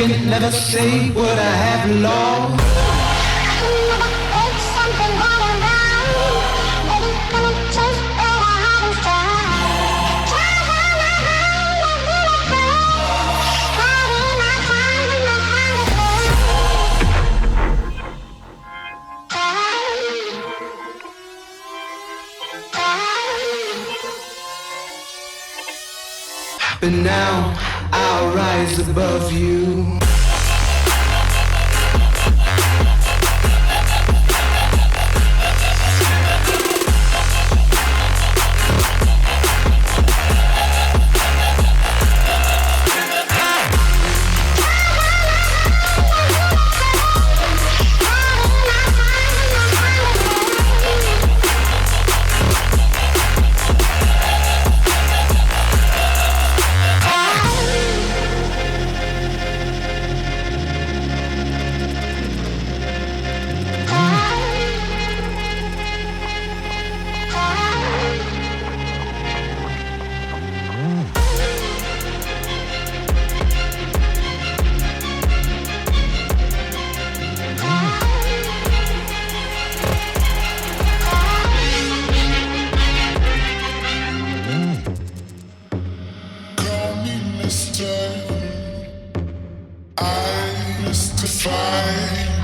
can never say what I have lost. It's something going wrong. Maybe when it takes what I haven't tried. Try on my mind, I'm really afraid. Hiding my time and my mind is low. But now I'll rise above you. I mystify.